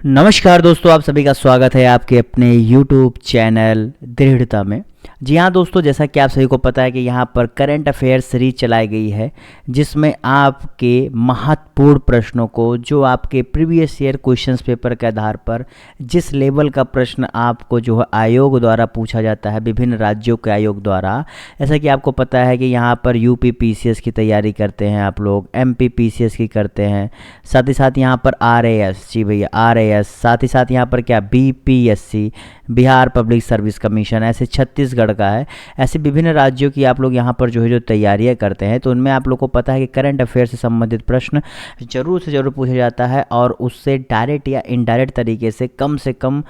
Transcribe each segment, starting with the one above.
नमस्कार दोस्तों, आप सभी का स्वागत है आपके अपने YouTube चैनल दृढ़ता में। जी हाँ दोस्तों, जैसा कि आप सभी को पता है कि यहाँ पर करंट अफेयर्स सीरीज चलाई गई है, जिसमें आपके महत्वपूर्ण प्रश्नों को, जो आपके प्रीवियस ईयर क्वेश्चंस पेपर के आधार पर जिस लेवल का प्रश्न आपको जो है आयोग द्वारा पूछा जाता है, विभिन्न राज्यों के आयोग द्वारा। जैसा कि आपको पता है कि यहाँ पर यूपी पीसीएस की तैयारी करते हैं आप लोग, एमपी पीसीएस की करते हैं, साथ ही साथ यहाँ पर आरएएस, जी भैया आरएएस, साथ ही साथ यहाँ पर क्या BPSC, Bihar public service commission, ऐसे छत्तीसगढ़ का है, ऐसे विभिन्न राज्यों की आप लोग यहाँ पर जो है जो तैयारियाँ करते हैं, तो उनमें आप लोग को पता है कि करंट अफेयर से संबंधित प्रश्न जरूर से जरूर पूछा जाता है और उससे डायरेक्ट या इनडायरेक्ट तरीके से कम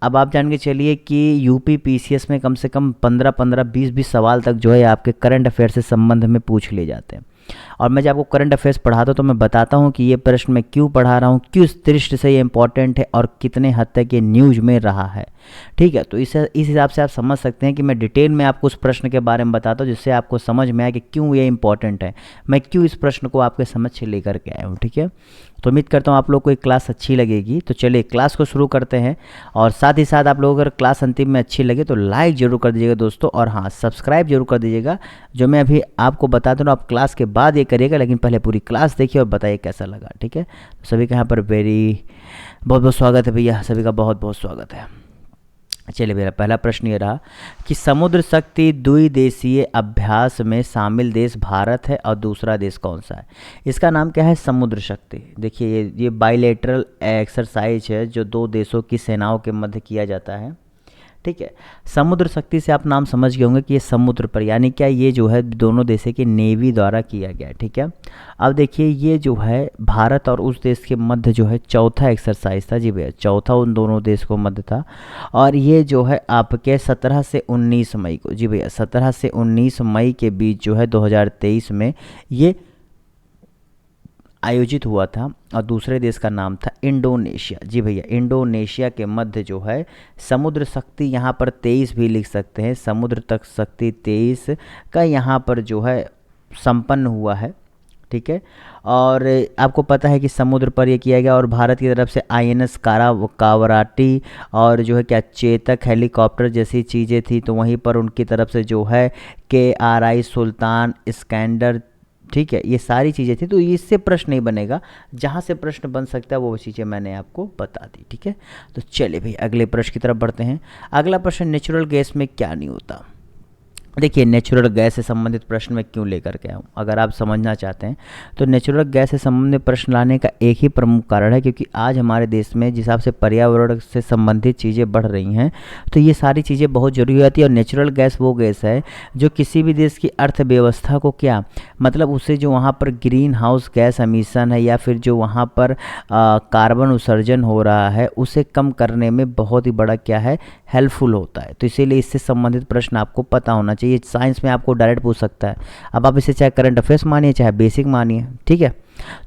अब आप जान के चलिए कि यूपी पीसीएस में कम से कम 15-15, 20-20 सवाल तक जो है आपके करंट अफेयर से संबंध में पूछ लिए जाते हैं। और मैं जब आपको करंट अफेयर्स पढ़ाता हूँ तो मैं बताता हूँ कि ये प्रश्न मैं क्यों पढ़ा रहा हूँ, किस दृष्टि से ये इंपॉर्टेंट है और कितने हद तक ये न्यूज़ में रहा है। ठीक है, तो इस हिसाब से आप समझ सकते हैं कि मैं डिटेल में आपको उस प्रश्न के बारे में बताता हूँ, जिससे आपको समझ में आए कि क्यों ये इंपॉर्टेंट है, मैं क्यों इस प्रश्न को आपके समझ से लेकर के आया हूँ। ठीक है, तो उम्मीद करता हूँ आप लोग को एक क्लास अच्छी लगेगी। तो चलिए क्लास को शुरू करते हैं, और साथ ही साथ आप लोग अगर क्लास अंतिम में अच्छी लगे तो लाइक जरूर कर दीजिएगा दोस्तों, और हाँ सब्सक्राइब जरूर कर दीजिएगा। जो मैं अभी आपको बता दूँ आप क्लास के बाद ये करिएगा, लेकिन पहले पूरी क्लास देखिए और बताइए कैसा लगा। ठीक है, तो सभी का यहाँ पर बहुत बहुत स्वागत है भैया, सभी का बहुत बहुत स्वागत है। चलिए मेरा पहला प्रश्न ये रहा कि समुद्र शक्ति द्विदेशीय अभ्यास में शामिल देश भारत है और दूसरा देश कौन सा है। इसका नाम क्या है, समुद्र शक्ति। देखिए ये बाइलेटरल एक्सरसाइज है जो दो देशों की सेनाओं के मध्य किया जाता है। ठीक है, समुद्र शक्ति से आप नाम समझ गए होंगे कि ये समुद्र पर, यानी क्या ये जो है दोनों देशों की नेवी द्वारा किया गया। ठीक है, अब देखिए ये जो है भारत और उस देश के मध्य जो है चौथा एक्सरसाइज था। जी भैया चौथा उन दोनों देश को मध्य था, और ये जो है आपके 17 से 19 मई को, जी भैया 17 से 19 मई के बीच जो है 2023 में ये आयोजित हुआ था। और दूसरे देश का नाम था इंडोनेशिया। जी भैया इंडोनेशिया के मध्य जो है समुद्र शक्ति, यहाँ पर 23 भी लिख सकते हैं, समुद्र तक शक्ति 23 का यहाँ पर जो है संपन्न हुआ है। ठीक है, और आपको पता है कि समुद्र पर ये किया गया, और भारत की तरफ से आईएनएस कावराटी और जो है क्या चेतक हेलीकॉप्टर जैसी चीज़ें थी, तो वहीं पर उनकी तरफ से जो है KRI सुल्तान स्कैंडर, ठीक है, ये सारी चीज़ें थी। तो इससे प्रश्न नहीं बनेगा, जहाँ से प्रश्न बन सकता है वो चीज़ें मैंने आपको बता दी। ठीक है, तो चलिए भाई अगले प्रश्न की तरफ बढ़ते हैं। अगला प्रश्न, नेचुरल गैस में क्या नहीं होता। देखिए नेचुरल गैस से संबंधित प्रश्न मैं क्यों लेकर के आऊँ, अगर आप समझना चाहते हैं तो नेचुरल गैस से संबंधित प्रश्न लाने का एक ही प्रमुख कारण है, क्योंकि आज हमारे देश में जिस हिसाब से पर्यावरण से संबंधित चीज़ें बढ़ रही हैं, तो ये सारी चीज़ें बहुत ज़रूरी होती है। और नेचुरल गैस वो गैस है जो किसी भी देश की अर्थव्यवस्था को क्या मतलब उसे जो वहाँ पर ग्रीन हाउस गैस एमिशन है, या फिर जो वहाँ पर कार्बन उत्सर्जन हो रहा है, उसे कम करने में बहुत ही बड़ा क्या है हेल्पफुल होता है। तो इसीलिए इससे संबंधित प्रश्न आपको पता होना चाहिए। ये साइंस में आपको डायरेक्ट पूछ सकता है, अब आप इसे चाहे करंट अफेयर्स मानिए चाहे बेसिक मानिए। ठीक है,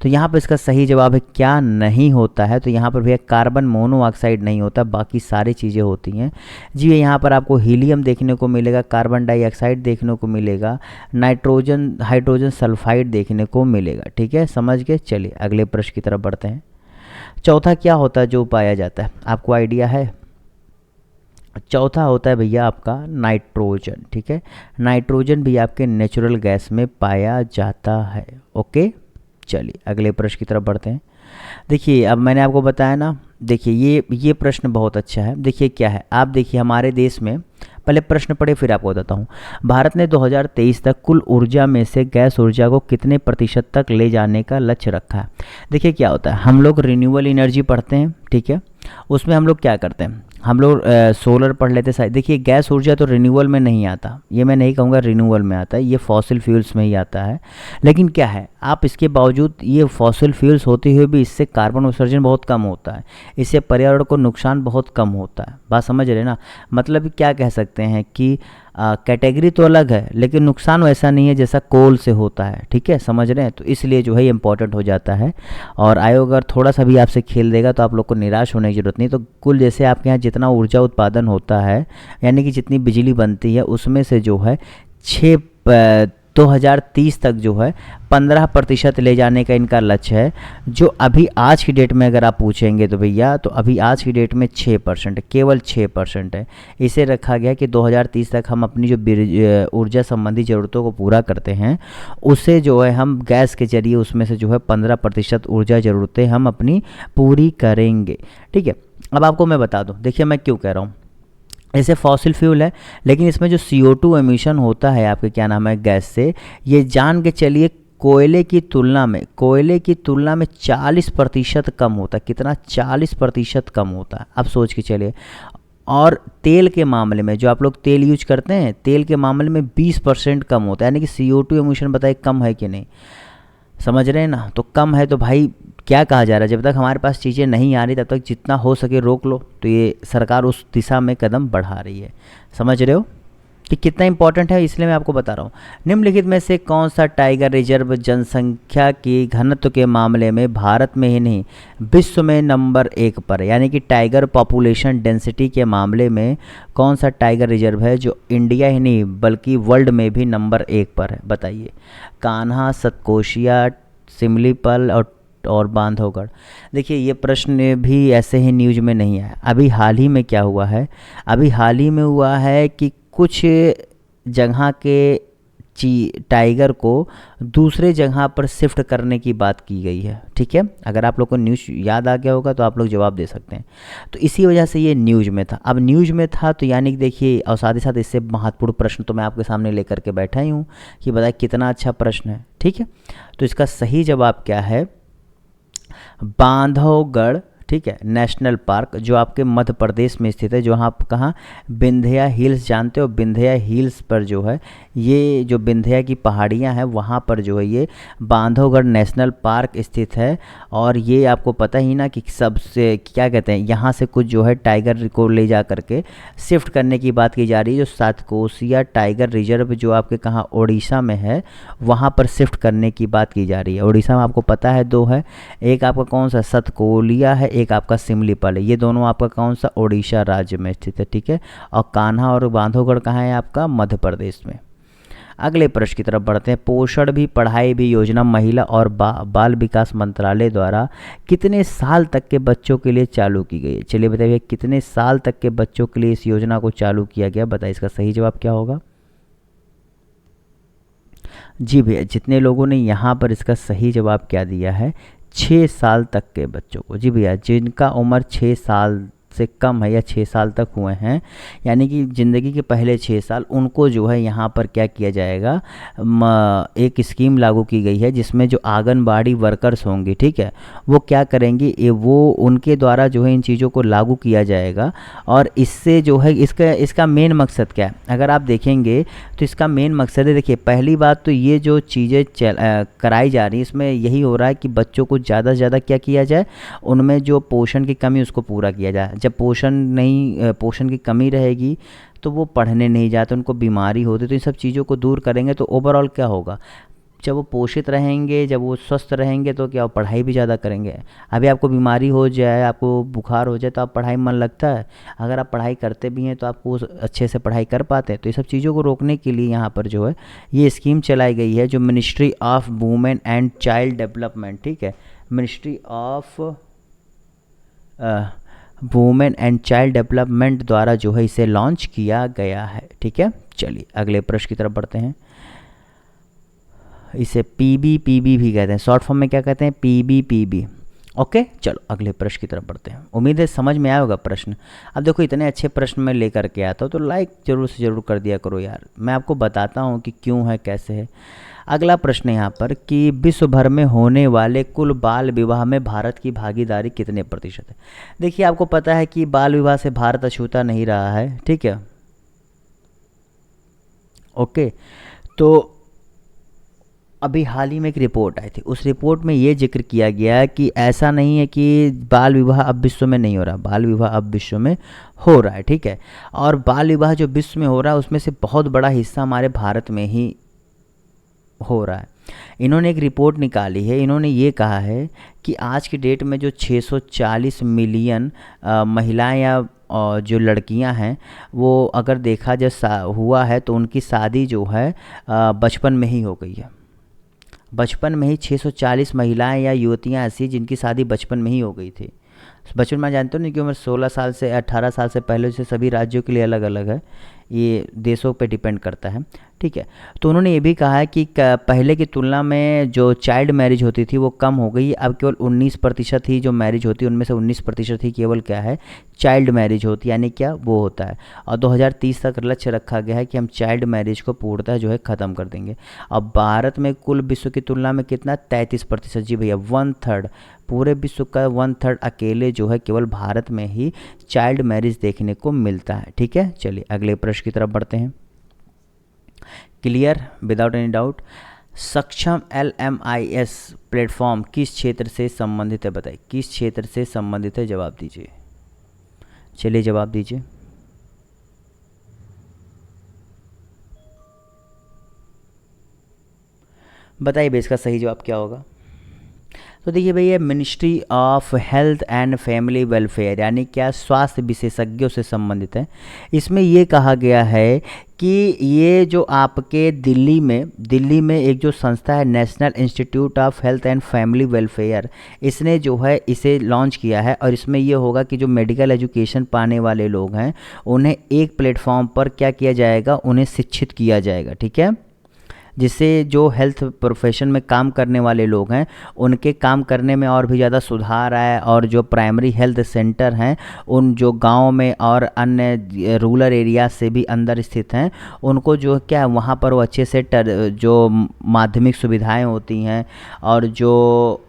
तो यहाँ पर इसका सही जवाब है क्या नहीं होता है। तो यहाँ पर भैया कार्बन मोनोऑक्साइड नहीं होता, बाकी सारी चीज़ें होती हैं। जी यहाँ पर आपको हीलियम देखने को मिलेगा, कार्बन डाइऑक्साइड देखने को मिलेगा, नाइट्रोजन हाइड्रोजन सल्फाइड देखने को मिलेगा। ठीक है, समझ गए। चलिए अगले प्रश्न की तरफ बढ़ते हैं। चौथा क्या होता है जो पाया जाता है, आपको आइडिया है। चौथा होता है भैया आपका नाइट्रोजन। ठीक है, नाइट्रोजन भी आपके नेचुरल गैस में पाया जाता है। ओके, चलिए अगले प्रश्न की तरफ बढ़ते हैं। देखिए अब मैंने आपको बताया ना, देखिए ये प्रश्न बहुत अच्छा है। देखिए क्या है, आप देखिए हमारे देश में, पहले प्रश्न पढ़े फिर आपको बताता हूँ। भारत ने 2023 तक कुल ऊर्जा में से गैस ऊर्जा को कितने प्रतिशत तक ले जाने का लक्ष्य रखा है। देखिए क्या होता है, हम लोग रिन्यूएबल एनर्जी पढ़ते हैं। ठीक है, उसमें हम लोग क्या करते हैं, हम लोग सोलर पढ़ लेते हैं। देखिए गैस ऊर्जा तो रिन्यूएबल में नहीं आता, ये मैं नहीं कहूँगा रिन्यूएबल में आता है, ये फॉसिल फ्यूल्स में ही आता है। लेकिन क्या है, आप इसके बावजूद ये फॉसिल फ्यूल्स होते हुए भी इससे कार्बन उत्सर्जन बहुत कम होता है, इससे पर्यावरण को नुकसान बहुत कम होता है। बात समझ रहे ना, मतलब क्या कह सकते हैं कि कैटेगरी तो अलग है लेकिन नुकसान वैसा नहीं है जैसा कोल से होता है। ठीक है, समझ रहे हैं, तो इसलिए जो है ये इंपॉर्टेंट हो जाता है। और आयोग अगर थोड़ा सा भी आपसे खेल देगा तो आप लोग को निराश होने की जरूरत नहीं। तो कुल जैसे आपके यहाँ जितना ऊर्जा उत्पादन होता है, यानी कि जितनी बिजली बनती है, उसमें से जो है 2030 तक जो है 15% ले जाने का इनका लक्ष्य है। जो अभी आज की डेट में अगर आप पूछेंगे तो भैया, तो अभी आज की डेट में 6%, केवल 6% है। इसे रखा गया कि 2030 तक हम अपनी जो ऊर्जा संबंधी ज़रूरतों को पूरा करते हैं, उसे जो है हम गैस के जरिए उसमें से जो है 15% ऊर्जा ज़रूरतें हम अपनी पूरी करेंगे। ठीक है, अब आपको मैं बता दूं, देखिए मैं क्यों कह रहा हूँ, जैसे फॉसिल फ्यूल है, लेकिन इसमें जो CO2 एमिशन होता है आपके क्या नाम है गैस से, ये जान के चलिए कोयले की तुलना में 40% कम होता है। कितना? 40% कम होता है, अब सोच के चलिए। और तेल के मामले में, जो आप लोग तेल यूज करते हैं, तेल के मामले में 20% कम होता है। यानी कि CO2 एमिशन बताइए कम है कि नहीं, समझ रहे हैं ना? तो कम है तो भाई क्या कहा जा रहा है, जब तक हमारे पास चीज़ें नहीं आ रही तब तक जितना हो सके रोक लो। तो ये सरकार उस दिशा में कदम बढ़ा रही है। समझ रहे हो कि कितना इंपॉर्टेंट है, इसलिए मैं आपको बता रहा हूँ। निम्नलिखित में से कौन सा टाइगर रिजर्व जनसंख्या की घनत्व के मामले में भारत में ही नहीं विश्व में नंबर 1 पर है? यानी कि टाइगर पॉपुलेशन डेंसिटी के मामले में कौन सा टाइगर रिजर्व है जो इंडिया ही नहीं बल्कि वर्ल्ड में भी नंबर 1 पर है? बताइए। कान्हा, सतकोशिया, सिमलीपाल और बांधवगढ़। देखिए ये प्रश्न भी ऐसे ही न्यूज में नहीं आया। अभी हाल ही में क्या हुआ है, अभी हाल ही में हुआ है कि कुछ जगह के टाइगर को दूसरे जगह पर शिफ्ट करने की बात की गई है। ठीक है, अगर आप लोग को न्यूज़ याद आ गया होगा तो आप लोग जवाब दे सकते हैं। तो इसी वजह से ये न्यूज़ में था। अब न्यूज़ में था तो यानी कि देखिए, और साथ ही साथ इससे महत्वपूर्ण प्रश्न तो मैं आपके सामने लेकर के बैठा ही हूँ कि बताए कितना अच्छा प्रश्न है। ठीक है, तो इसका सही जवाब क्या है? बांधवगढ़, ठीक है, नेशनल पार्क, जो आपके मध्य प्रदेश में स्थित है। जो आप कहाँ, विंध्या हिल्स जानते हो? विंध्या हिल्स पर जो है ये जो विंध्या की पहाड़ियाँ हैं वहाँ पर जो है ये बांधवगढ़ नेशनल पार्क स्थित है। और ये आपको पता ही ना कि सबसे क्या कहते हैं, यहाँ से कुछ जो है टाइगर को ले जा करके शिफ्ट करने की बात की जा रही है। जो सातकोशिया टाइगर रिजर्व जो आपके कहाँ उड़ीसा में है, वहाँ पर शिफ्ट करने की बात की जा रही है। उड़ीसा में आपको पता है 2 है, एक आपका कौन सा सतकोलिया है, एक आपका सिमलीपाल है। ये दोनों आपका कौन सा, उड़ीसा राज्य में स्थित है। ठीक है, और कान्हा और बांधवगढ़ कहाँ है आपका, मध्य प्रदेश में। अगले प्रश्न की तरफ बढ़ते हैं। पोषण भी पढ़ाई भी योजना महिला और बाल विकास मंत्रालय द्वारा कितने साल तक के बच्चों के लिए चालू की गई है? चलिए बताइए कितने साल तक के बच्चों के लिए इस योजना को चालू किया गया? बताइए इसका सही जवाब क्या होगा? जी भैया, जितने लोगों ने यहाँ पर इसका सही जवाब क्या दिया है, 6 साल तक के बच्चों को। जी भैया, जिनका उम्र 6 साल से कम है या 6 साल तक हुए हैं, यानी कि ज़िंदगी के पहले 6 साल, उनको जो है यहाँ पर क्या किया जाएगा, एक स्कीम लागू की गई है जिसमें जो आंगनबाड़ी वर्कर्स होंगे, ठीक है, वो क्या करेंगे, वो उनके द्वारा जो है इन चीज़ों को लागू किया जाएगा। और इससे जो है इसका मेन मकसद क्या है, अगर आप देखेंगे तो इसका मेन मकसद है, देखिए पहली बात तो ये जो चीज़ें कराई जा रही है इसमें यही हो रहा है कि बच्चों को ज़्यादा से ज़्यादा क्या किया जाए, उनमें जो पोषण की कमी उसको पूरा किया जाए। जब पोषण की कमी रहेगी तो वो पढ़ने नहीं जाते, उनको बीमारी होती, तो इन सब चीज़ों को दूर करेंगे तो ओवरऑल क्या होगा, जब वो पोषित रहेंगे, जब वो स्वस्थ रहेंगे तो क्या पढ़ाई भी ज़्यादा करेंगे। अभी आपको बीमारी हो जाए, आपको बुखार हो जाए तो आप पढ़ाई में मन लगता है? अगर आप पढ़ाई करते भी हैं तो आपको अच्छे से पढ़ाई कर पाते हैं? तो ये सब चीज़ों को रोकने के लिए यहाँ पर जो है ये स्कीम चलाई गई है, जो ministry of women and child development, ठीक है, ministry of women and child development द्वारा जो है इसे लॉन्च किया गया है। ठीक है, चलिए अगले प्रश्न की तरफ बढ़ते हैं। इसे पीबी भी कहते हैं, शॉर्ट फॉर्म में क्या कहते हैं, पीबी। ओके, चलो अगले प्रश्न की तरफ बढ़ते हैं। उम्मीद है समझ में आया होगा प्रश्न। अब देखो इतने अच्छे प्रश्न मैं लेकर के आता हूँ तो लाइक जरूर से ज़रूर कर दिया करो यार, मैं आपको बताता हूँ कि क्यों है कैसे है। अगला प्रश्न यहाँ पर कि विश्व भर में होने वाले कुल बाल विवाह में भारत की भागीदारी कितने प्रतिशत है? देखिए आपको पता है कि बाल विवाह से भारत अछूता नहीं रहा है, ठीक है। ओके, तो अभी हाल ही में एक रिपोर्ट आई थी, उस रिपोर्ट में ये जिक्र किया गया है कि ऐसा नहीं है कि बाल विवाह अब विश्व में नहीं हो रहा, बाल विवाह अब विश्व में हो रहा है, ठीक है। और बाल विवाह जो विश्व में हो रहा है उसमें से बहुत बड़ा हिस्सा हमारे भारत में ही हो रहा है। इन्होंने एक रिपोर्ट निकाली है, इन्होंने ये कहा है कि आज की डेट में जो 640 मिलियन महिलाएं या जो लड़कियां हैं, वो अगर देखा जाए हुआ है तो उनकी शादी जो है बचपन में ही हो गई है। बचपन में ही 640 महिलाएं या युवतियां ऐसी जिनकी शादी बचपन में ही हो गई थी। बचपन में जानते हो नहीं कि उम्र 16 साल से 18 साल से पहले से सभी राज्यों के लिए अलग अलग है, ये देशों पे डिपेंड करता है, ठीक है। तो उन्होंने ये भी कहा है कि पहले की तुलना में जो चाइल्ड मैरिज होती थी वो कम हो गई। अब केवल 19% ही जो मैरिज होती है उनमें से 19% ही केवल क्या है, चाइल्ड मैरिज होती है, यानी क्या वो होता है। और 2030 तक लक्ष्य रखा गया है कि हम चाइल्ड मैरिज को पूर्णतः जो है ख़त्म कर देंगे। अब भारत में कुल विश्व की तुलना में कितना, 33%। जी भैया, 1/3 पूरे विश्व का 1/3 अकेले जो है केवल भारत में ही चाइल्ड मैरिज देखने को मिलता है, ठीक है। चलिए अगले प्रश्न की तरफ बढ़ते हैं। Clear, without any doubt. सक्षम LMIS प्लेटफॉर्म किस क्षेत्र से संबंधित है, बताइए किस क्षेत्र से संबंधित है, जवाब दीजिए। चलिए जवाब दीजिए। बताइए भैया इसका सही जवाब क्या होगा। तो देखिए भैया, ministry of health and family welfare, यानी क्या, स्वास्थ्य विशेषज्ञों से संबंधित है। इसमें ये कहा गया है कि ये जो आपके दिल्ली में एक जो संस्था है, national institute of health and family welfare, इसने जो है इसे लॉन्च किया है। और इसमें ये होगा कि जो मेडिकल एजुकेशन पाने वाले लोग हैं उन्हें एक प्लेटफॉर्म पर क्या किया जाएगा, उन्हें शिक्षित किया जाएगा, ठीक है। जिससे जो हेल्थ प्रोफेशन में काम करने वाले लोग हैं उनके काम करने में और भी ज़्यादा सुधार आए, और जो प्राइमरी हेल्थ सेंटर हैं उन जो गांव में और अन्य रूरल एरिया से भी अंदर स्थित हैं उनको जो क्या है वहाँ पर वो अच्छे से जो माध्यमिक सुविधाएं होती हैं और जो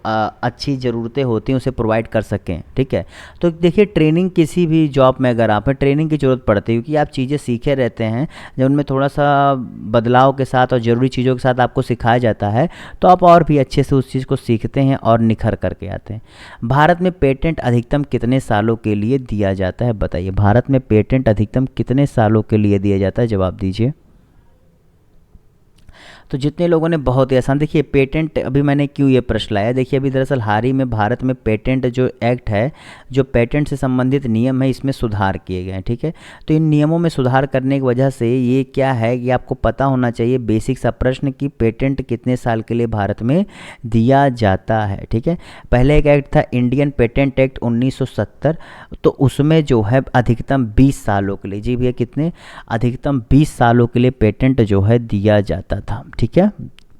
अच्छी ज़रूरतें होती हैं उसे प्रोवाइड कर सकें, ठीक है। तो देखिए, ट्रेनिंग किसी भी जॉब में अगर आप हैं, ट्रेनिंग की ज़रूरत पड़ती है, क्योंकि आप चीज़ें सीखे रहते हैं, जब उनमें थोड़ा सा बदलाव के साथ और ज़रूरी चीज़ों के साथ आपको सिखाया जाता है तो आप और भी अच्छे से उस चीज़ को सीखते हैं और निखर करके आते हैं। भारत में पेटेंट अधिकतम कितने सालों के लिए दिया जाता है, बताइए भारत में पेटेंट अधिकतम कितने सालों के लिए दिया जाता है, जवाब दीजिए। तो जितने लोगों ने, बहुत ही आसान। देखिए पेटेंट, अभी मैंने क्यों ये प्रश्न लाया, देखिए अभी दरअसल हाल ही में भारत में पेटेंट जो एक्ट है, जो पेटेंट से संबंधित नियम है, इसमें सुधार किए गए हैं, ठीक है। तो इन नियमों में सुधार करने की वजह से ये क्या है कि आपको पता होना चाहिए बेसिक सा प्रश्न कि पेटेंट कितने साल के लिए भारत में दिया जाता है, ठीक है। पहले एक एक्ट था इंडियन पेटेंट एक्ट 1970, तो उसमें जो है अधिकतम 20 सालों के लिए, जी भैया कितने, अधिकतम 20 सालों के लिए पेटेंट जो है दिया जाता था, ठीक है।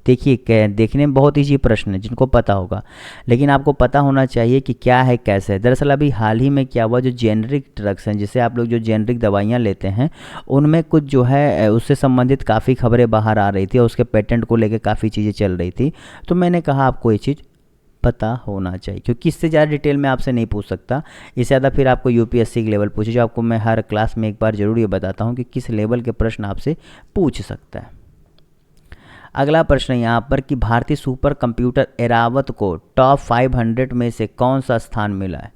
देखिए देखने में बहुत ईजी प्रश्न है जिनको पता होगा, लेकिन आपको पता होना चाहिए कि क्या है कैसे है। दरअसल अभी हाल ही में क्या हुआ, जो जेनरिक ड्रग्स हैं, जिसे आप लोग जो जेनरिक दवाइयाँ लेते हैं, उनमें कुछ जो है उससे संबंधित काफ़ी खबरें बाहर आ रही थी और उसके पेटेंट को लेकर काफ़ी चीज़ें चल रही थी। तो मैंने कहा आपको ये चीज़ पता होना चाहिए, क्योंकि इससे ज़्यादा डिटेल में आपसे नहीं पूछ सकता। इससे ज़्यादा फिर आपको यूपीएससी के लेवल पूछे, जो आपको मैं हर क्लास में एक बार ज़रूर ये बताता हूँ कि किस लेवल के प्रश्न आपसे पूछ सकता है। अगला प्रश्न यहाँ पर कि भारतीय सुपर कंप्यूटर एरावत को टॉप 500 में से कौन सा स्थान मिला है।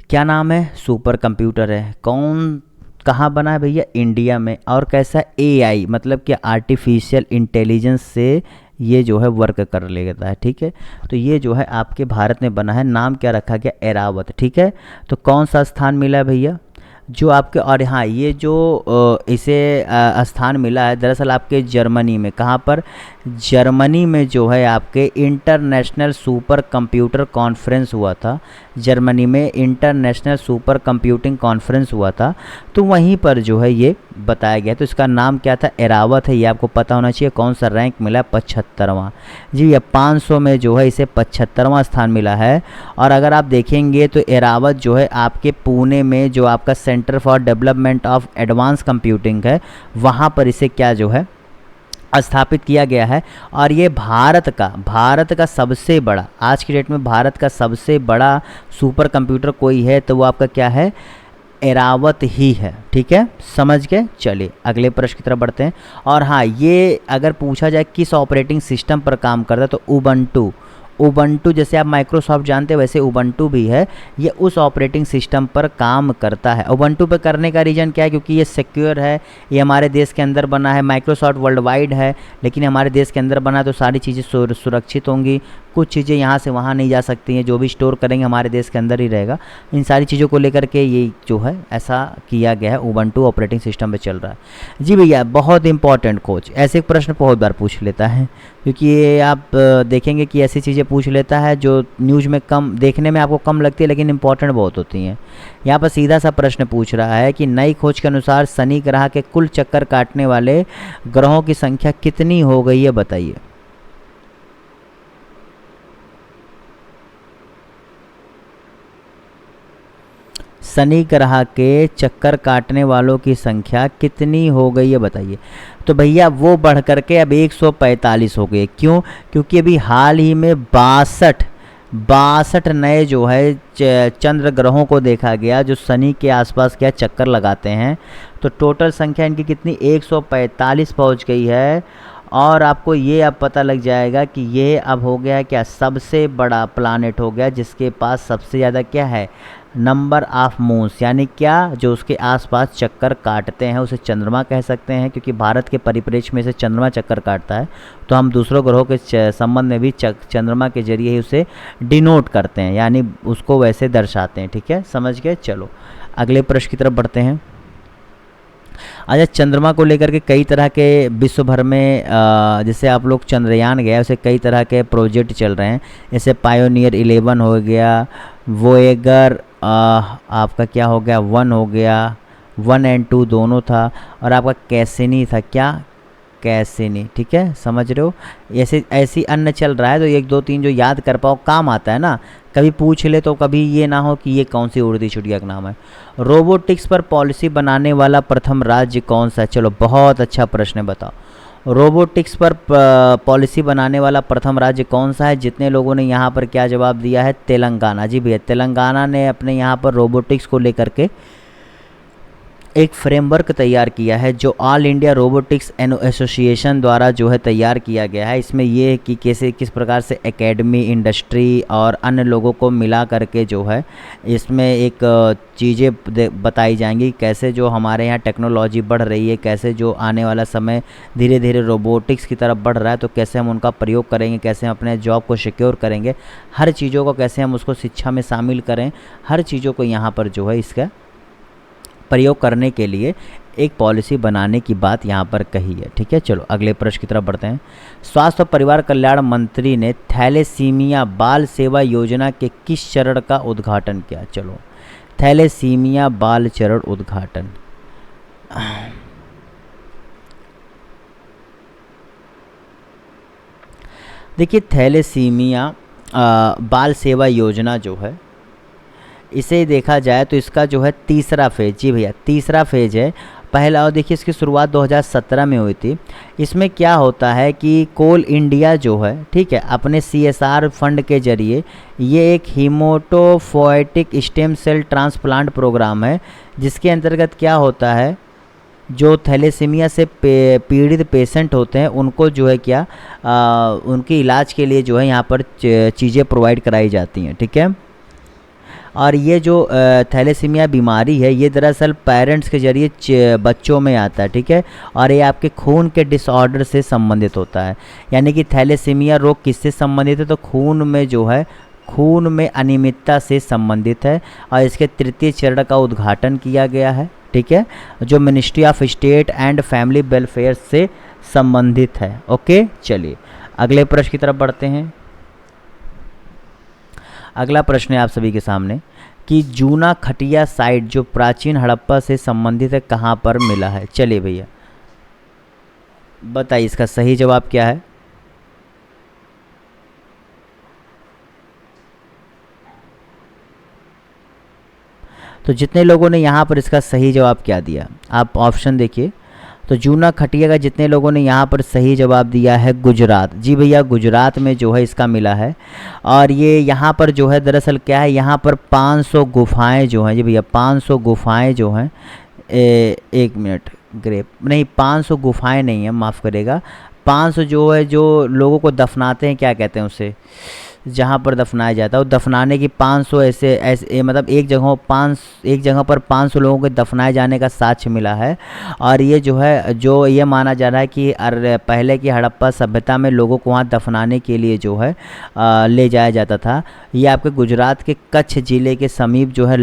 क्या नाम है, सुपर कंप्यूटर है, कौन, कहाँ बना है भैया, इंडिया में। और कैसा, AI मतलब कि आर्टिफिशियल इंटेलिजेंस से ये जो है वर्क कर लेता है, ठीक है। तो ये जो है आपके भारत में बना है, नाम क्या रखा गया, एरावत, ठीक है। तो कौन सा स्थान मिला है भैया, जो आपके, और हाँ ये जो इसे स्थान मिला है दरअसल आपके जर्मनी में, कहाँ पर, जर्मनी में जो है आपके इंटरनेशनल सुपर कंप्यूटर कॉन्फ्रेंस हुआ था। जर्मनी में इंटरनेशनल सुपर कंप्यूटिंग कॉन्फ्रेंस हुआ था, तो वहीं पर जो है ये बताया गया। तो इसका नाम क्या था, एरावत है, ये आपको पता होना चाहिए। कौन सा रैंक मिला, 75वां, जी ये 500 में जो है इसे 75वां स्थान मिला है। और अगर आप देखेंगे तो एरावत जो है आपके पुणे में जो आपका centre for development of advance computing है, वहाँ पर इसे क्या जो है स्थापित किया गया है। और ये भारत का सबसे बड़ा, आज की डेट में भारत का सबसे बड़ा सुपर कंप्यूटर कोई है तो वो आपका क्या है, एरावत ही है, ठीक है, समझ गए। चलिए अगले प्रश्न की तरफ बढ़ते हैं। और हाँ, ये अगर पूछा जाए किस ऑपरेटिंग सिस्टम पर काम करता है तो उबंटू, जैसे आप माइक्रोसॉफ्ट जानते हैं वैसे उबंटू भी है, ये उस ऑपरेटिंग सिस्टम पर काम करता है। उबंटू पर करने का रीज़न क्या है, क्योंकि ये सिक्योर है, ये हमारे देश के अंदर बना है। माइक्रोसॉफ्ट वर्ल्ड वाइड है लेकिन हमारे देश के अंदर बना, तो सारी चीज़ें सुरक्षित होंगी। कुछ चीज़ें यहाँ से वहाँ नहीं जा सकती हैं, जो भी स्टोर करेंगे हमारे देश के अंदर ही रहेगा। इन सारी चीज़ों को लेकर के ये जो है ऐसा किया गया है, उबंटू ऑपरेटिंग सिस्टम पे चल रहा है। जी भैया, बहुत इंपॉर्टेंट कोच, ऐसे प्रश्न बहुत बार पूछ लेता है, क्योंकि ये आप देखेंगे कि ऐसी चीज़ें पूछ लेता है जो न्यूज़ में कम देखने में आपको कम लगती है लेकिन इंपॉर्टेंट बहुत होती हैं। यहाँ पर सीधा सा प्रश्न पूछ रहा है कि नई खोज के अनुसार शनि ग्रह के कुल चक्कर काटने वाले ग्रहों की संख्या कितनी हो गई है, बताइए। शनि ग्रह के चक्कर काटने वालों की संख्या कितनी हो गई है, बताइए। तो भैया वो बढ़ करके अब 145 हो गए। क्यों? क्योंकि अभी हाल ही में 62 नए जो है चंद्र ग्रहों को देखा गया जो शनि के आसपास क्या चक्कर लगाते हैं। तो टोटल संख्या इनकी कितनी 145 पहुंच गई है। और आपको ये अब पता लग जाएगा कि ये अब हो गया क्या, सबसे बड़ा प्लानेट हो गया जिसके पास सबसे ज़्यादा क्या है, नंबर ऑफ मून्स, यानी क्या, जो उसके आसपास चक्कर काटते हैं उसे चंद्रमा कह सकते हैं। क्योंकि भारत के परिप्रेक्ष्य में से चंद्रमा चक्कर काटता है, तो हम दूसरों ग्रहों के संबंध में भी चंद्रमा के जरिए ही उसे डिनोट करते हैं, यानी उसको वैसे दर्शाते हैं। ठीक है, समझ गए। चलो अगले प्रश्न की तरफ बढ़ते हैं। अच्छा, चंद्रमा को लेकर के कई तरह के विश्व भर में जैसे आप लोग चंद्रयान गया, उसे कई तरह के प्रोजेक्ट चल रहे हैं। जैसे पायोनियर 11 हो गया, वोएगर आपका क्या हो गया 1 हो गया, 1 और 2 दोनों था, और आपका कैसिनी था, क्या कैसिनी। ठीक है, समझ रहे हो। ऐसे ऐसी अन्य चल रहा है, तो 1 2 3 जो याद कर पाओ काम आता है ना, कभी पूछ ले तो कभी ये ना हो कि ये कौन सी उड़ती चिड़िया का नाम है। रोबोटिक्स पर पॉलिसी बनाने वाला प्रथम राज्य कौन सा है? चलो बहुत अच्छा प्रश्न है, बताओ। रोबोटिक्स पर पॉलिसी बनाने वाला प्रथम राज्य कौन सा है? जितने लोगों ने यहाँ पर क्या जवाब दिया है, तेलंगाना। जी भैया, तेलंगाना ने अपने यहाँ पर रोबोटिक्स को लेकर के एक फ्रेमवर्क तैयार किया है जो ऑल इंडिया रोबोटिक्स एसोसिएशन द्वारा जो है तैयार किया गया है। इसमें ये है कि कैसे किस प्रकार से एकेडमी, इंडस्ट्री और अन्य लोगों को मिला करके जो है इसमें एक चीज़ें बताई जाएंगी, कैसे जो हमारे यहाँ टेक्नोलॉजी बढ़ रही है, कैसे जो आने वाला समय धीरे धीरे रोबोटिक्स की तरफ बढ़ रहा है, तो कैसे हम उनका प्रयोग करेंगे, कैसे हम अपने जॉब को सिक्योर करेंगे, हर चीज़ों को कैसे हम उसको शिक्षा में शामिल करें, हर चीज़ों को यहाँ पर जो है इसका प्रयोग करने के लिए एक पॉलिसी बनाने की बात यहाँ पर कही है। ठीक है, चलो अगले प्रश्न की तरफ बढ़ते हैं। स्वास्थ्य और परिवार कल्याण मंत्री ने थैलेसीमिया बाल सेवा योजना के किस चरण का उद्घाटन किया? चलो, थैलेसीमिया बाल चरण उद्घाटन। देखिए, थैलेसीमिया बाल सेवा योजना जो है, इसे देखा जाए तो इसका जो है तीसरा फेज, जी भैया तीसरा फेज है। पहला, और देखिए इसकी शुरुआत 2017 में हुई थी। इसमें क्या होता है कि कोल इंडिया जो है, ठीक है, अपने CSR फंड के जरिए ये एक हीमोटोपोएटिक स्टेम सेल ट्रांसप्लांट प्रोग्राम है, जिसके अंतर्गत क्या होता है, जो थैलेसीमिया से पीड़ित पेशेंट होते हैं उनको जो है क्या उनके इलाज के लिए जो है यहाँ पर चीज़ें प्रोवाइड कराई जाती हैं। ठीक है, और ये जो थैलेसीमिया बीमारी है ये दरअसल पेरेंट्स के जरिए बच्चों में आता है। ठीक है, और ये आपके खून के डिसऑर्डर से संबंधित होता है। यानी कि थैलेसीमिया रोग किससे संबंधित है, तो खून में जो है खून में अनियमितता से संबंधित है, और इसके तृतीय चरण का उद्घाटन किया गया है। ठीक है, जो ministry of state and family welfare से संबंधित है। ओके, चलिए अगले प्रश्न की तरफ बढ़ते हैं। अगला प्रश्न है आप सभी के सामने कि जूना खटिया साइट जो प्राचीन हड़प्पा से संबंधित है, कहाँ पर मिला है? चलिए भैया बताइए इसका सही जवाब क्या है। तो जितने लोगों ने यहाँ पर इसका सही जवाब क्या दिया, आप ऑप्शन देखिए। तो जूना खटिया का जितने लोगों ने यहाँ पर सही जवाब दिया है गुजरात। जी भैया, गुजरात में जो है इसका मिला है। और ये यहाँ पर जो है दरअसल क्या है, यहाँ पर 500 गुफाएं जो हैं, जी भैया 500 गुफाएं जो हैं, एक मिनट, ग्रेप नहीं 500 गुफाएं नहीं है, माफ़ करेगा, 500 जो है जो लोगों को दफनाते हैं, क्या कहते हैं उसे, जहाँ पर दफनाया जाता है। और दफनाने की 500 ऐसे मतलब एक जगह पर 500 लोगों के दफनाए जाने का साक्ष्य मिला है। और ये जो है, जो ये माना जा रहा है कि पहले की हड़प्पा सभ्यता में लोगों को वहाँ दफनाने के लिए जो है ले जाया जाता था। ये आपके गुजरात के कच्छ ज़िले के समीप जो है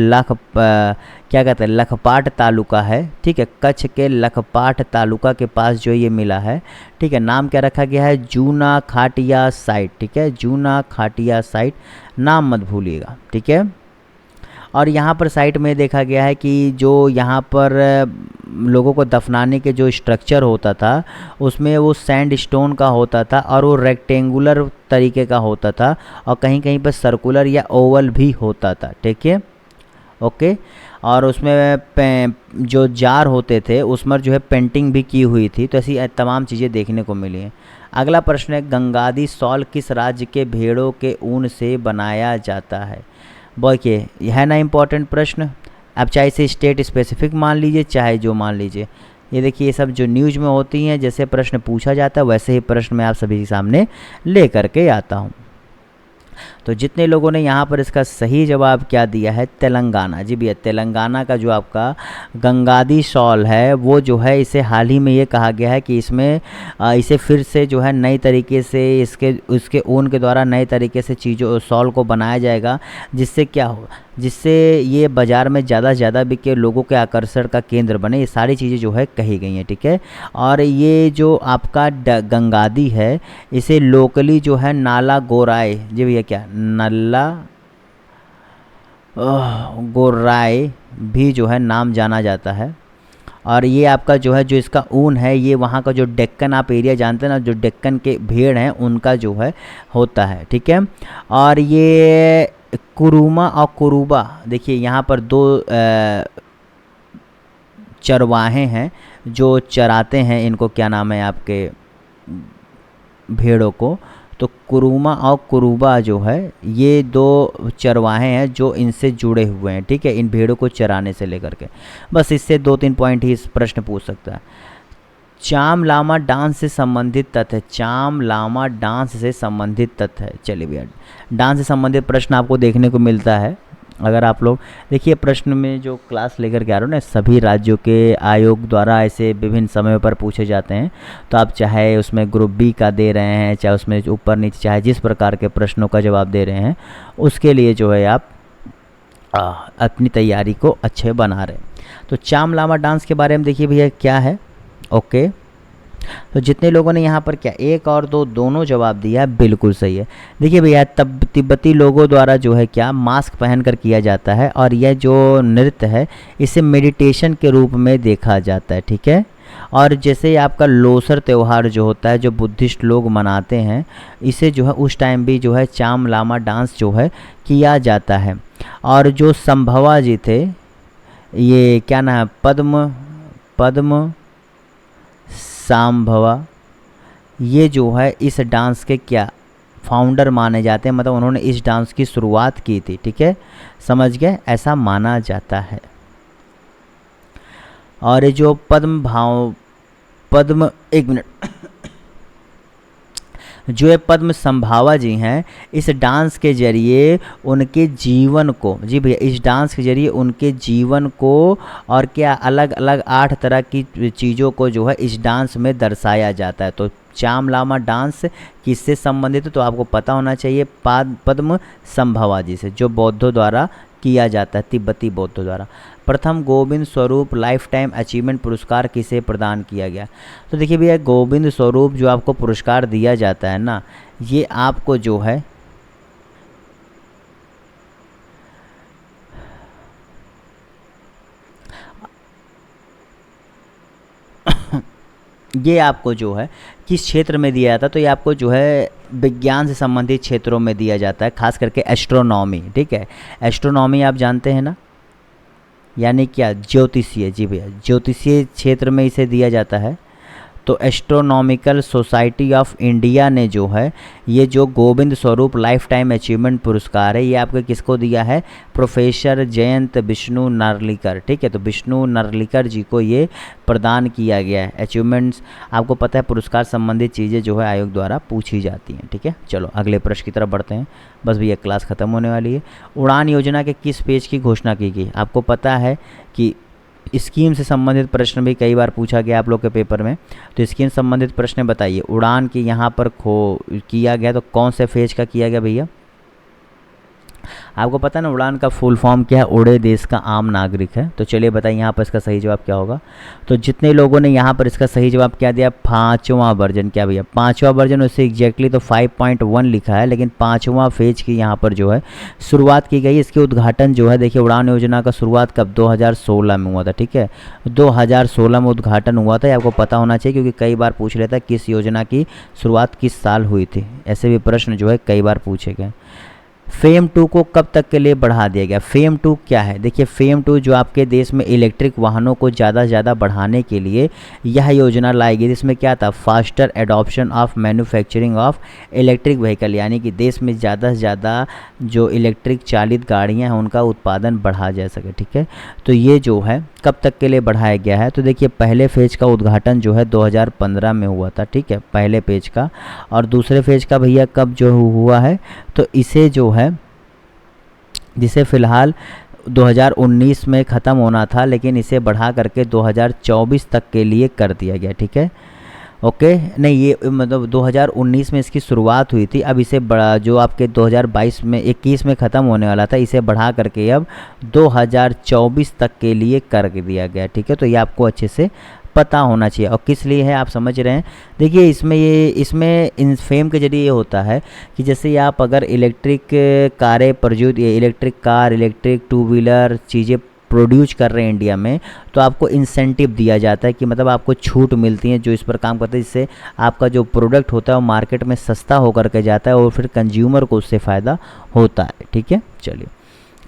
क्या कहते हैं, लखपाट तालुका है, ठीक है। कच्छ के लखपाट तालुका के पास जो ये मिला है, ठीक है। नाम क्या रखा गया है, जूना खाटिया साइट, ठीक है, जूना खाटिया साइट, नाम मत भूलिएगा, ठीक है। और यहाँ पर साइट में देखा गया है कि जो यहाँ पर लोगों को दफनाने के जो स्ट्रक्चर होता था उसमें वो सैंड स्टोन का होता था और वो रेक्टेंगुलर तरीके का होता था और कहीं कहीं पर सर्कुलर या ओवल भी होता था, ठीक है, ओके। और उसमें जो जार होते थे उसमें जो है पेंटिंग भी की हुई थी। तो ऐसी तमाम चीज़ें देखने को मिली हैं। अगला प्रश्न है, गंगादी शॉल किस राज्य के भेड़ों के ऊन से बनाया जाता है। देखिए यह है ना इम्पोर्टेंट प्रश्न। अब चाहे इसे स्टेट स्पेसिफिक मान लीजिए चाहे जो मान लीजिए। ये देखिए ये सब जो न्यूज़ में होती हैं, जैसे प्रश्न पूछा जाता है वैसे ही प्रश्न मैं आप सभी के सामने ले करके आता हूँ। तो जितने लोगों ने यहाँ पर इसका सही जवाब क्या दिया है, तेलंगाना। जी भैया, तेलंगाना का जो आपका गंगादी शॉल है वो जो है इसे हाल ही में ये कहा गया है कि इसमें इसे फिर से जो है नई तरीके से उसके ऊन के द्वारा नए तरीके से चीज़ों शॉल को बनाया जाएगा, जिससे क्या हो, जिससे ये बाज़ार में ज़्यादा से ज़्यादा बिके, लोगों के आकर्षण का केंद्र बने। ये सारी चीज़ें जो है कही गई हैं, ठीक है। और ये जो आपका गंगादी है इसे लोकली जो है नाला गोराई, जी भैया क्या नल्ला गोराई भी जो है नाम जाना जाता है। और ये आपका जो है जो इसका ऊन है ये वहाँ का जो डेक्कन आप एरिया जानते हैं ना, जो डेक्कन के भेड़ हैं उनका जो है होता है, ठीक है। और ये कुरुमा और कुरुबा, देखिए यहाँ पर दो चरवाहे हैं जो चराते हैं इनको, क्या नाम है आपके भेड़ों को। तो कुरुमा और कुरुबा जो है ये दो चरवाहे हैं जो इनसे जुड़े हुए हैं, ठीक है, इन भेड़ों को चराने से लेकर के। बस इससे 2-3 पॉइंट ही इस प्रश्न पूछ सकता है। चाम लामा डांस से संबंधित तथ्य, चाम लामा डांस से संबंधित तथ्य है। चलिए भैया, डांस से संबंधित प्रश्न आपको देखने को मिलता है। अगर आप लोग देखिए प्रश्न में जो क्लास लेकर के आ रहे हो ना, सभी राज्यों के आयोग द्वारा ऐसे विभिन्न समयों पर पूछे जाते हैं। तो आप चाहे उसमें ग्रुप बी का दे रहे हैं, चाहे उसमें ऊपर नीचे, चाहे जिस प्रकार के प्रश्नों का जवाब दे रहे हैं, उसके लिए जो है आप अपनी तैयारी को अच्छे बना रहे हैं। तो चाम लामा डांस के बारे में देखिए भैया क्या है, ओके। तो जितने लोगों ने यहाँ पर क्या 1 और 2 दोनों जवाब दिया है, बिल्कुल सही है। देखिए भैया तब तिब्बती लोगों द्वारा जो है क्या मास्क पहनकर किया जाता है और यह जो नृत्य है इसे मेडिटेशन के रूप में देखा जाता है, ठीक है। और जैसे आपका लोसर त्यौहार जो होता है जो बुद्धिस्ट लोग मनाते हैं, इसे जो है उस टाइम भी जो है चाम लामा डांस जो है किया जाता है। और जो संभवा जी थे, ये क्या नाम है, पद्म सांभवा, ये जो है इस डांस के क्या फाउंडर माने जाते हैं, मतलब उन्होंने इस डांस की शुरुआत की थी, ठीक है, समझ गए, ऐसा माना जाता है। और ये जो जो ये पद्म संभावा जी हैं, इस डांस के जरिए उनके जीवन को, जी भैया, इस डांस के जरिए उनके जीवन को और क्या अलग अलग 8 तरह की चीज़ों को जो है इस डांस में दर्शाया जाता है। तो चाम लामा डांस किससे संबंधित है, तो आपको पता होना चाहिए पद्म संभवा जी से, जो बौद्धों द्वारा किया जाता है, तिब्बती बौद्धों द्वारा। प्रथम Govind Swarup life time achievement पुरस्कार किसे प्रदान किया गया। तो देखिए भैया गोविंद स्वरूप जो आपको पुरस्कार दिया जाता है ना, ये आपको जो है ये आपको जो है किस क्षेत्र में दिया जाता है, तो ये आपको जो है विज्ञान से संबंधित क्षेत्रों में दिया जाता है, खास करके एस्ट्रोनॉमी, ठीक है। एस्ट्रोनॉमी आप जानते हैं ना, यानी क्या ज्योतिषीय, जी भैया ज्योतिषीय क्षेत्र में इसे दिया जाता है। तो एस्ट्रोनॉमिकल सोसाइटी ऑफ इंडिया ने जो है ये जो Govind Swarup life time achievement पुरस्कार है, ये आपको किसको दिया है? प्रोफेसर जयंत विष्णु नार्लिकर। ठीक है, तो विष्णु नार्लिकर जी को ये प्रदान किया गया है। अचीवमेंट्स, आपको पता है पुरस्कार संबंधित चीज़ें जो है आयोग द्वारा पूछी जाती हैं। ठीक है, चलो अगले प्रश्न की तरफ बढ़ते हैं। बस भैया क्लास ख़त्म होने वाली है। उड़ान योजना के किस पेज की घोषणा की गई? आपको पता है कि स्कीम से संबंधित प्रश्न भी कई बार पूछा गया आप लोग के पेपर में, तो स्कीम संबंधित प्रश्न बताइए। उड़ान की यहाँ पर किया गया तो कौन से फेज का किया गया भैया? आपको पता है ना उड़ान का फुल फॉर्म क्या है? उड़े देश का आम नागरिक है। तो चलिए बताइए यहाँ पर इसका सही जवाब क्या होगा। तो जितने लोगों ने यहाँ पर इसका सही जवाब क्या दिया? 5वां वर्जन। क्या भैया? 5वां वर्जन, उससे एग्जैक्टली तो 5.1 लिखा है, लेकिन 5वां फेज की यहाँ पर जो है शुरुआत की गई। इसके उद्घाटन जो है देखिए, उड़ान योजना का शुरुआत कब? 2016 में हुआ था। ठीक है, 2016 में उद्घाटन हुआ था। आपको पता होना चाहिए क्योंकि कई बार पूछ लेता है किस योजना की शुरुआत किस साल हुई थी। ऐसे भी प्रश्न जो है कई बार पूछे गए। फेम 2 को कब तक के लिए बढ़ा दिया गया? फेम 2 क्या है? देखिए फेम 2 जो आपके देश में इलेक्ट्रिक वाहनों को ज़्यादा से ज़्यादा बढ़ाने के लिए यह योजना लाई गई। जिसमें क्या था? Faster adoption of manufacturing of electric vehicle, यानी कि देश में ज़्यादा से ज़्यादा जो इलेक्ट्रिक चालित गाड़ियाँ हैं उनका उत्पादन बढ़ा जा सके। ठीक है, तो ये जो है कब तक के लिए बढ़ाया गया है? तो देखिए पहले फेज का उद्घाटन जो है 2015 में हुआ था। ठीक है, पहले पेज का। और दूसरे फेज का भैया कब जो हुआ है? तो इसे जो है, जिसे फ़िलहाल 2019 में ख़त्म होना था, लेकिन इसे बढ़ा करके 2024 तक के लिए कर दिया गया। ठीक है, ओके। नहीं, ये मतलब 2019 में इसकी शुरुआत हुई थी। अब इसे बढ़ा, जो आपके 2022 में 21 में ख़त्म होने वाला था, इसे बढ़ा करके अब 2024 तक के लिए कर दिया गया। ठीक है, तो ये आपको अच्छे से पता होना चाहिए। और किस लिए है आप समझ रहे हैं? देखिए इसमें इन फेम के जरिए ये होता है कि जैसे आप अगर इलेक्ट्रिक कारें electric car, electric two wheeler चीज़ें प्रोड्यूस कर रहे हैं इंडिया में, तो आपको इंसेंटिव दिया जाता है कि मतलब आपको छूट मिलती है जो इस पर काम करते हैं, जिससे आपका जो प्रोडक्ट होता है वो मार्केट में सस्ता होकर के जाता है और फिर कंज्यूमर को उससे फ़ायदा होता है। ठीक है, चलिए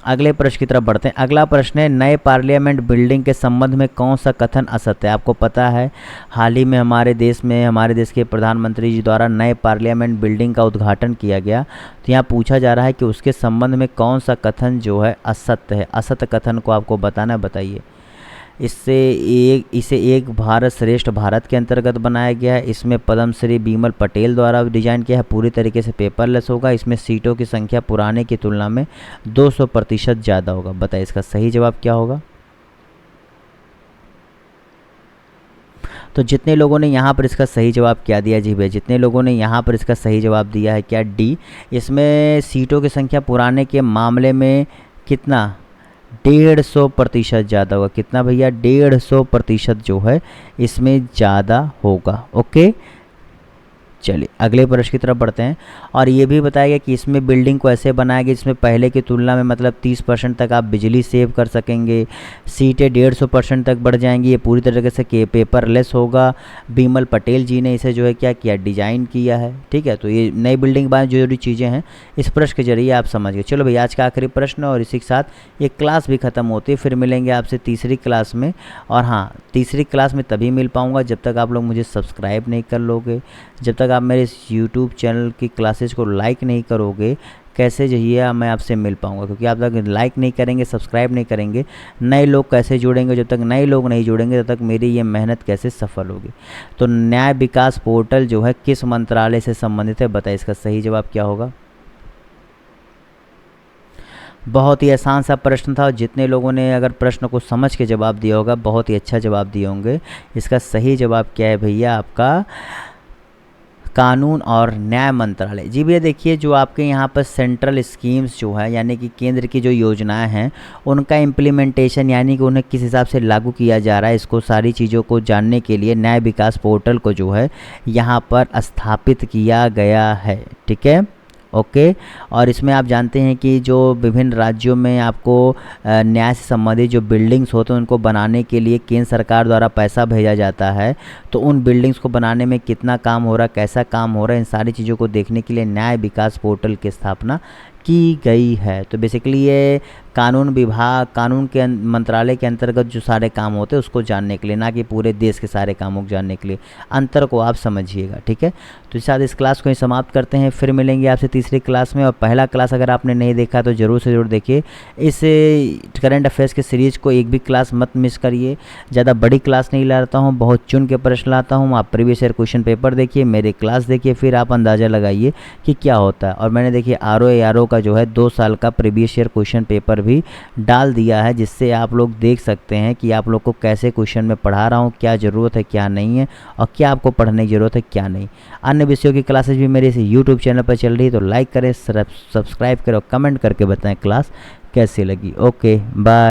अगले प्रश्न की तरफ बढ़ते हैं। अगला प्रश्न है, नए पार्लियामेंट बिल्डिंग के संबंध में कौन सा कथन असत्य है? आपको पता है हाल ही में हमारे देश के प्रधानमंत्री जी द्वारा नए पार्लियामेंट बिल्डिंग का उद्घाटन किया गया। तो यहाँ पूछा जा रहा है कि उसके संबंध में कौन सा कथन जो है असत्य है। असत्य कथन को आपको बताना है, बताइए। इसे एक भारत श्रेष्ठ भारत के अंतर्गत बनाया गया है। इसमें पद्मश्री बिमल पटेल द्वारा डिजाइन किया है। पूरी तरीके से पेपरलेस होगा। इसमें सीटों की संख्या पुराने की तुलना में 200% ज़्यादा होगा। बताइए इसका सही जवाब क्या होगा? तो जितने लोगों ने यहाँ पर इसका सही जवाब क्या दिया? जी भैया, जितने लोगों ने यहाँ पर इसका सही जवाब दिया है क्या? डी। इसमें सीटों की संख्या पुराने के मामले में कितना? 150% ज़्यादा होगा। कितना भैया? 150% जो है इसमें ज़्यादा होगा। ओके, चलिए अगले प्रश्न की तरफ बढ़ते हैं। और ये भी बताया गया कि इसमें बिल्डिंग को ऐसे बनाया गया जिसमें पहले की तुलना में मतलब 30% तक आप बिजली सेव कर सकेंगे। सीटें 150% तक बढ़ जाएंगी। ये पूरी तरीके से पेपरलेस होगा। बिमल पटेल जी ने इसे जो है क्या किया? डिजाइन किया है। ठीक है, तो ये नई बिल्डिंग बाय जो जो चीज़ें हैं इस प्रश्न के जरिए आप समझ गए। चलो भैया आज का आखिरी प्रश्न, और इसी के साथ ये क्लास भी ख़त्म होती है। फिर मिलेंगे आपसे तीसरी क्लास में। और हाँ, तीसरी क्लास में तभी मिल पाऊँगा जब तक आप लोग मुझे सब्सक्राइब नहीं कर लोगे, जब तक आप मेरे इस यूट्यूब चैनल की क्लासेस को लाइक नहीं करोगे। कैसे जहिए मैं आपसे मिल पाऊँगा? क्योंकि आप तक लाइक नहीं करेंगे, सब्सक्राइब नहीं करेंगे, नए लोग कैसे जुड़ेंगे? जब तक नए लोग नहीं जुड़ेंगे तब तक मेरी ये मेहनत कैसे सफल होगी? तो न्याय विकास पोर्टल जो है किस मंत्रालय से संबंधित है? बताइए इसका सही जवाब क्या होगा? बहुत ही आसान सा प्रश्न था। जितने लोगों ने अगर प्रश्न को समझ के जवाब दिया होगा बहुत ही अच्छा जवाब दिए होंगे। इसका सही जवाब क्या है भैया? आपका कानून और न्याय मंत्रालय। जी भैया देखिए, जो आपके यहाँ पर सेंट्रल स्कीम्स जो है यानी कि केंद्र की जो योजनाएं हैं उनका इम्प्लीमेंटेशन यानी कि उन्हें किस हिसाब से लागू किया जा रहा है, इसको सारी चीज़ों को जानने के लिए न्याय विकास पोर्टल को जो है यहाँ पर स्थापित किया गया है। ठीक है, ओके। और इसमें आप जानते हैं कि जो विभिन्न राज्यों में आपको न्याय से संबंधित जो बिल्डिंग्स होते हैं उनको बनाने के लिए केंद्र सरकार द्वारा पैसा भेजा जाता है। तो उन बिल्डिंग्स को बनाने में कितना काम हो रहा है, कैसा काम हो रहा है, इन सारी चीज़ों को देखने के लिए न्याय विकास पोर्टल की स्थापना की गई है। तो बेसिकली ये कानून विभाग, कानून के मंत्रालय के अंतर्गत जो सारे काम होते हैं उसको जानने के लिए, ना कि पूरे देश के सारे कामों को जानने के लिए। अंतर को आप समझिएगा, ठीक है। तो इस साथ इस क्लास को ही समाप्त करते हैं, फिर मिलेंगे आपसे तीसरी क्लास में। और पहला क्लास अगर आपने नहीं देखा तो ज़रूर से ज़रूर देखिए। इस करंट अफेयर्स के सीरीज़ को एक भी क्लास मत मिस करिए। ज़्यादा बड़ी क्लास नहीं लाता हूँ, बहुत चुन के प्रश्न लाता हूँ। आप प्रीवियस ईयर क्वेश्चन पेपर देखिए, मेरी क्लास देखिए, फिर आप अंदाज़ा लगाइए कि क्या होता है। और मैंने देखिए RO का जो है 2 साल का प्रीवियस ईयर क्वेश्चन पेपर भी डाल दिया है, जिससे आप लोग देख सकते हैं कि आप लोग को कैसे क्वेश्चन में पढ़ा रहा हूँ, क्या ज़रूरत है क्या नहीं है, और क्या आपको पढ़ने की ज़रूरत है क्या नहीं। अन्य विषयों की क्लासेज भी मेरे इस यूट्यूब चैनल पर चल रही है, तो लाइक करें, सब्सक्राइब करें और कमेंट करके बताएं क्लास कैसी लगी। Okay bye.